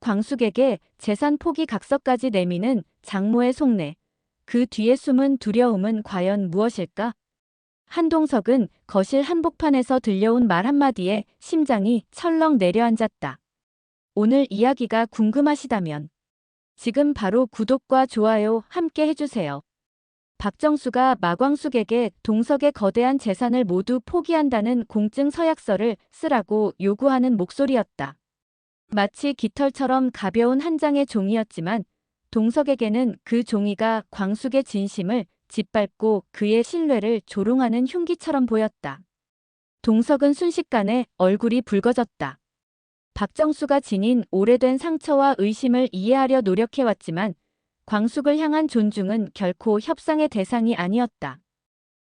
광숙에게 재산 포기 각서까지 내미는 장모의 속내. 그 뒤에 숨은 두려움은 과연 무엇일까? 한동석은 거실 한복판에서 들려온 말 한마디에 심장이 철렁 내려앉았다. 오늘 이야기가 궁금하시다면 지금 바로 구독과 좋아요 함께 해주세요. 박정수가 마광숙에게 동석의 거대한 재산을 모두 포기한다는 공증 서약서를 쓰라고 요구하는 목소리였다. 마치 깃털처럼 가벼운 한 장의 종이였지만 동석에게는 그 종이가 광숙의 진심을 짓밟고 그의 신뢰를 조롱하는 흉기처럼 보였다. 동석은 순식간에 얼굴이 붉어졌다. 박정수가 지닌 오래된 상처와 의심을 이해하려 노력해왔지만 광숙을 향한 존중은 결코 협상의 대상이 아니었다.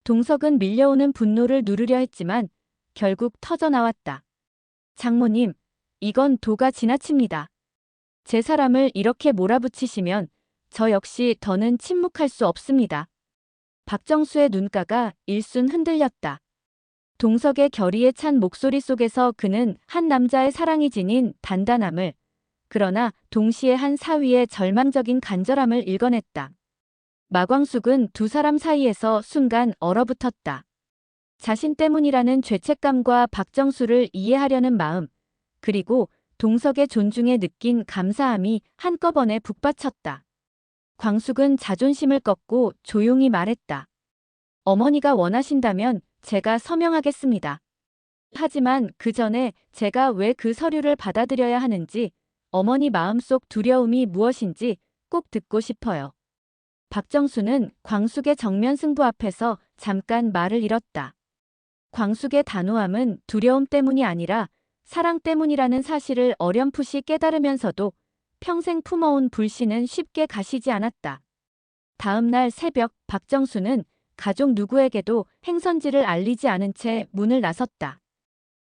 동석은 밀려오는 분노를 누르려 했지만 결국 터져나왔다. 장모님, 이건 도가 지나칩니다. 제 사람을 이렇게 몰아붙이시면 저 역시 더는 침묵할 수 없습니다. 박정수의 눈가가 일순 흔들렸다. 동석의 결의에 찬 목소리 속에서 그는 한 남자의 사랑이 지닌 단단함을, 그러나 동시에 한 사위의 절망적인 간절함을 읽어냈다. 마광숙은 두 사람 사이에서 순간 얼어붙었다. 자신 때문이라는 죄책감과 박정수를 이해하려는 마음, 그리고 동석의 존중에 느낀 감사함이 한꺼번에 북받쳤다. 광숙은 자존심을 꺾고 조용히 말했다. 어머니가 원하신다면 제가 서명하겠습니다. 하지만 그 전에 제가 왜 그 서류를 받아들여야 하는지, 어머니 마음속 두려움이 무엇인지 꼭 듣고 싶어요. 박정수는 광숙의 정면 승부 앞에서 잠깐 말을 잃었다. 광숙의 단호함은 두려움 때문이 아니라 사랑 때문이라는 사실을 어렴풋이 깨달으면서도 평생 품어온 불신은 쉽게 가시지 않았다. 다음 날 새벽 박정수는 가족 누구에게도 행선지를 알리지 않은 채 문을 나섰다.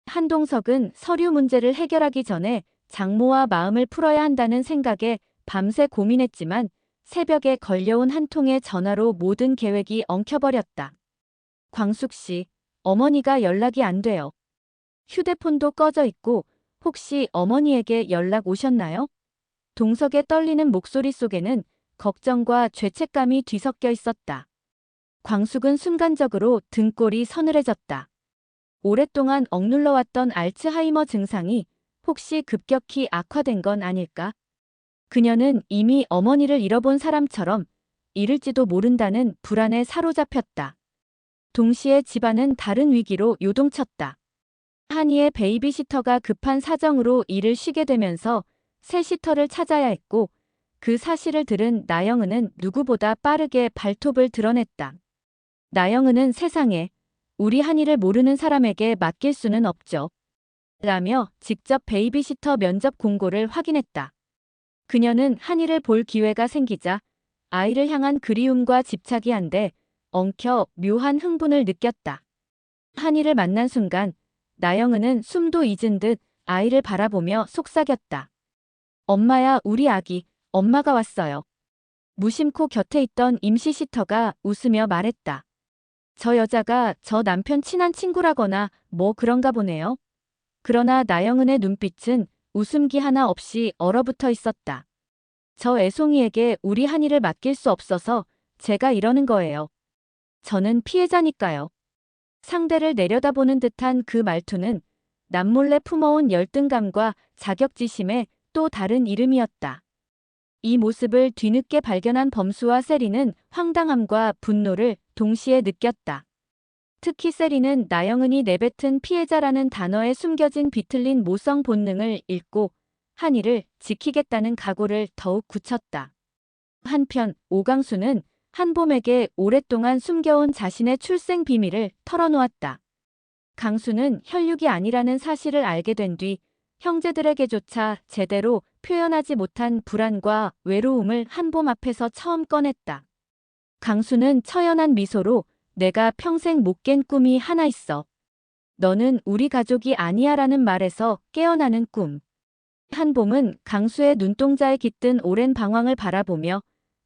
한동석은 서류 문제를 해결하기 전에 장모와 마음을 풀어야 한다는 생각에 밤새 고민했지만 새벽에 걸려온 한 통의 전화로 모든 계획이 엉켜버렸다. 광숙 씨, 어머니가 연락이 안 돼요. 휴대폰도 꺼져 있고 혹시 어머니에게 연락 오셨나요? 동석의 떨리는 목소리 속에는 걱정과 죄책감이 뒤섞여 있었다. 광숙은 순간적으로 등골이 서늘해졌다. 오랫동안 억눌러왔던 알츠하이머 증상이 혹시 급격히 악화된 건 아닐까? 그녀는 이미 어머니를 잃어본 사람처럼 잃을지도 모른다는 불안에 사로잡혔다. 동시에 집안은 다른 위기로 요동쳤다. 한이의 베이비시터가 급한 사정으로 일을 쉬게 되면서 새 시터를 찾아야 했고 그 사실을 들은 나영은은 누구보다 빠르게 발톱을 드러냈다. 나영은은 세상에 우리 한이를 모르는 사람에게 맡길 수는 없죠. 라며 직접 베이비시터 면접 공고를 확인했다. 그녀는 한이를 볼 기회가 생기자 아이를 향한 그리움과 집착이 한데 엉켜 묘한 흥분을 느꼈다. 한이를 만난 순간 나영은은 숨도 잊은 듯 아이를 바라보며 속삭였다. 엄마야, 우리 아기, 엄마가 왔어요. 무심코 곁에 있던 임시시터가 웃으며 말했다. 저 여자가 저 남편 친한 친구라거나 뭐 그런가 보네요. 그러나 나영은의 눈빛은 웃음기 하나 없이 얼어붙어 있었다. 저 애송이에게 우리 한이를 맡길 수 없어서 제가 이러는 거예요. 저는 피해자니까요. 상대를 내려다보는 듯한 그 말투는 남몰래 품어온 열등감과 자격지심의 또 다른 이름이었다. 이 모습을 뒤늦게 발견한 범수와 세리는 황당함과 분노를 동시에 느꼈다. 특히 세리는 나영은이 내뱉은 피해자라는 단어에 숨겨진 비틀린 모성 본능을 읽고 한이를 지키겠다는 각오를 더욱 굳혔다. 한편 오강수는 한봄에게 오랫동안 숨겨온 자신의 출생 비밀을 털어놓았다. 강수는 혈육이 아니라는 사실을 알게 된 뒤 형제들에게조차 제대로 표현하지 못한 불안과 외로움을 한봄 앞에서 처음 꺼냈다. 강수는 처연한 미소로 내가 평생 못 깬 꿈이 하나 있어. 너는 우리 가족이 아니야 라는 말에서 깨어나는 꿈. 한봄은 강수의 눈동자에 깃든 오랜 방황을 바라보며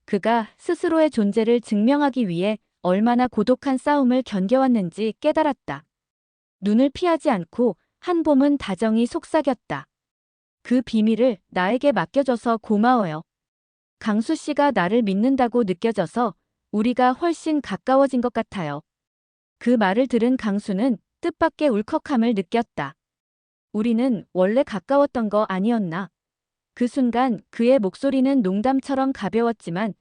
그가 스스로의 존재를 증명하기 위해 얼마나 고독한 싸움을 견뎌왔는지 깨달았다. 눈을 피하지 않고 한봄은 다정히 속삭였다. 그 비밀을 나에게 맡겨줘서 고마워요. 강수 씨가 나를 믿는다고 느껴져서 우리가 훨씬 가까워진 것 같아요. 그 말을 들은 강수는 뜻밖의 울컥함을 느꼈다. 우리는 원래 가까웠던 거 아니었나? 그 순간 그의 목소리는 농담처럼 가벼웠지만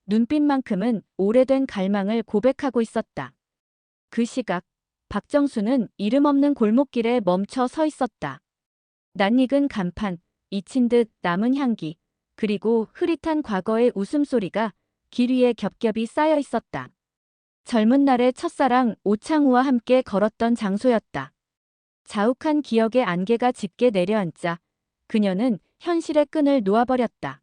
눈빛만큼은 오래된 갈망을 고백하고 있었다. 그 시각, 박정수는 이름 없는 골목길에 멈춰 서 있었다. 낯익은 간판, 잊힌 듯 남은 향기, 그리고 흐릿한 과거의 웃음소리가 길 위에 겹겹이 쌓여 있었다. 젊은 날의 첫사랑 오창우와 함께 걸었던 장소였다. 자욱한 기억의 안개가 짙게 내려앉자 그녀는 현실의 끈을 놓아버렸다.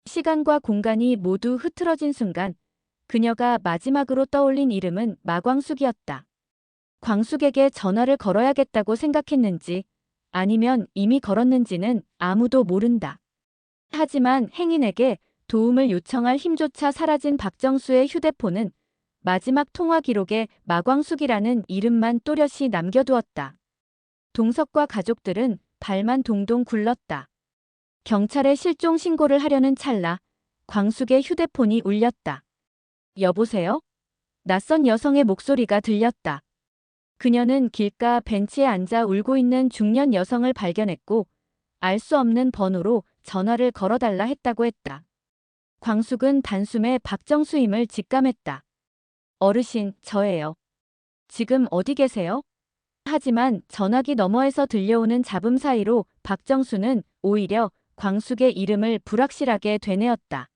시간과 공간이 모두 흐트러진 순간 그녀가 마지막으로 떠올린 이름은 마광숙이었다. 광숙에게 전화를 걸어야겠다고 생각했는지 아니면 이미 걸었는지는 아무도 모른다. 하지만 행인에게 도움을 요청할 힘조차 사라진 박정수의 휴대폰은 마지막 통화 기록에 마광숙이라는 이름만 또렷이 남겨두었다. 동석과 가족들은 발만 동동 굴렀다. 경찰에 실종 신고를 하려는 찰나 광숙의 휴대폰이 울렸다. 여보세요? 낯선 여성의 목소리가 들렸다. 그녀는 길가 벤치에 앉아 울고 있는 중년 여성을 발견했고 알 수 없는 번호로 전화를 걸어달라 했다고 했다. 광숙은 단숨에 박정수임을 직감했다. 어르신, 저예요. 지금 어디 계세요? 하지만 전화기 너머에서 들려오는 잡음 사이로 박정수는 오히려 광숙의 이름을 불확실하게 되뇌었다.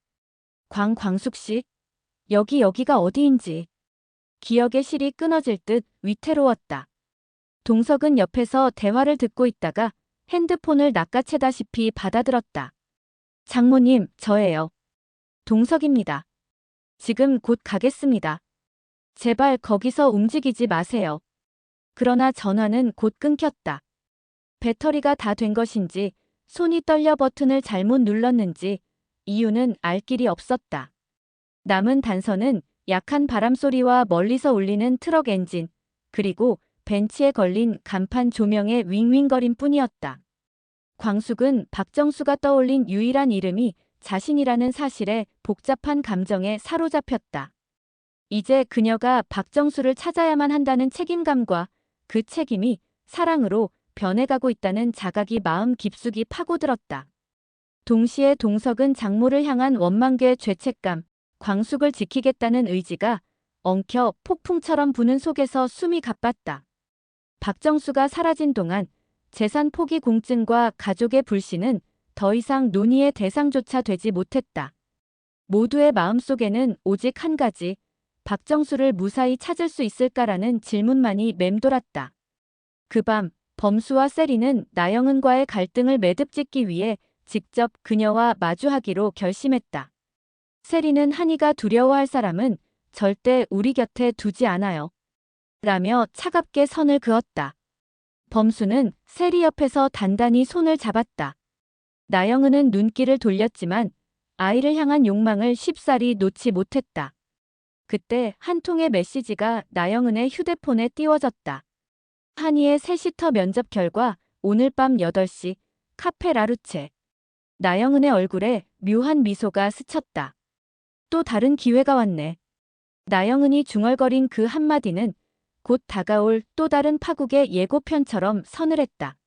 광숙 씨? 여기가 어디인지. 기억의 실이 끊어질 듯 위태로웠다. 동석은 옆에서 대화를 듣고 있다가 핸드폰을 낚아채다시피 받아들었다. 장모님, 저예요. 동석입니다. 지금 곧 가겠습니다. 제발 거기서 움직이지 마세요. 그러나 전화는 곧 끊겼다. 배터리가 다 된 것인지 손이 떨려 버튼을 잘못 눌렀는지 이유는 알 길이 없었다. 남은 단서는 약한 바람소리와 멀리서 울리는 트럭 엔진, 그리고 벤치에 걸린 간판 조명의 윙윙거림 뿐이었다. 광숙은 박정수가 떠올린 유일한 이름이 자신이라는 사실에 복잡한 감정에 사로잡혔다. 이제 그녀가 박정수를 찾아야만 한다는 책임감과 그 책임이 사랑으로 변해가고 있다는 자각이 마음 깊숙이 파고들었다. 동시에 동석은 장모를 향한 원망과 죄책감, 광숙을 지키겠다는 의지가 엉켜 폭풍처럼 부는 속에서 숨이 가빴다. 박정수가 사라진 동안 재산 포기 공증과 가족의 불신은 더 이상 논의의 대상조차 되지 못했다. 모두의 마음속에는 오직 한 가지, 박정수를 무사히 찾을 수 있을까라는 질문만이 맴돌았다. 그 밤, 범수와 세리는 나영은과의 갈등을 매듭짓기 위해 직접 그녀와 마주하기로 결심했다. 세리는 한이가 두려워할 사람은 절대 우리 곁에 두지 않아요. 라며 차갑게 선을 그었다. 범수는 세리 옆에서 단단히 손을 잡았다. 나영은은 눈길을 돌렸지만 아이를 향한 욕망을 쉽사리 놓지 못했다. 그때 한 통의 메시지가 나영은의 휴대폰에 띄워졌다. 한이의 세시터 면접 결과 오늘 밤 8시 카페 라루체. 나영은의 얼굴에 묘한 미소가 스쳤다. 또 다른 기회가 왔네. 나영은이 중얼거린 그 한마디는 곧 다가올 또 다른 파국의 예고편처럼 서늘했다.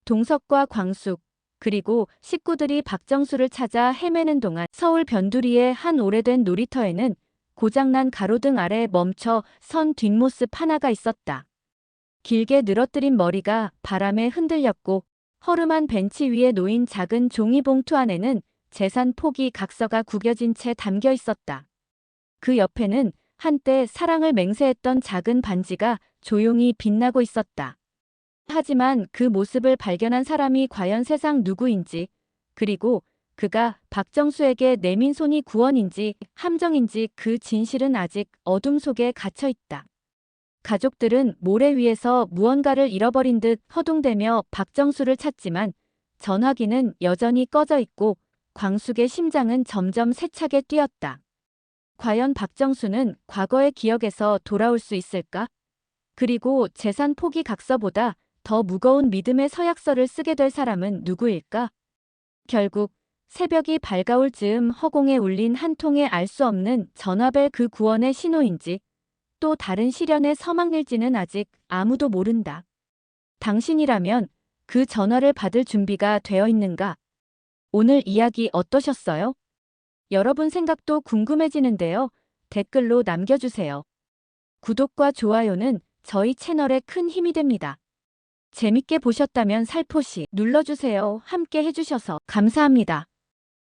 동석과 광숙, 그리고 식구들이 박정수를 찾아 헤매는 동안 서울 변두리의 한 오래된 놀이터에는 고장난 가로등 아래 멈춰 선 뒷모습 하나가 있었다. 길게 늘어뜨린 머리가 바람에 흔들렸고 허름한 벤치 위에 놓인 작은 종이봉투 안에는 재산 포기 각서가 구겨진 채 담겨 있었다. 그 옆에는 한때 사랑을 맹세했던 작은 반지가 조용히 빛나고 있었다. 하지만 그 모습을 발견한 사람이 과연 세상 누구인지, 그리고 그가 박정수에게 내민 손이 구원인지 함정인지 그 진실은 아직 어둠 속에 갇혀 있다. 가족들은 모래 위에서 무언가를 잃어버린 듯 허둥대며 박정수를 찾지만 전화기는 여전히 꺼져 있고 광숙의 심장은 점점 세차게 뛰었다. 과연 박정수는 과거의 기억에서 돌아올 수 있을까? 그리고 재산 포기 각서보다 더 무거운 믿음의 서약서를 쓰게 될 사람은 누구일까? 결국 새벽이 밝아올 즈음 허공에 울린 한 통의 알 수 없는 전화벨 그 구원의 신호인지 또 다른 시련의 서막일지는 아직 아무도 모른다. 당신이라면 그 전화를 받을 준비가 되어 있는가? 오늘 이야기 어떠셨어요? 여러분 생각도 궁금해지는데요. 댓글로 남겨주세요. 구독과 좋아요는 저희 채널에 큰 힘이 됩니다. 재밌게 보셨다면 살포시 눌러주세요. 함께 해주셔서 감사합니다.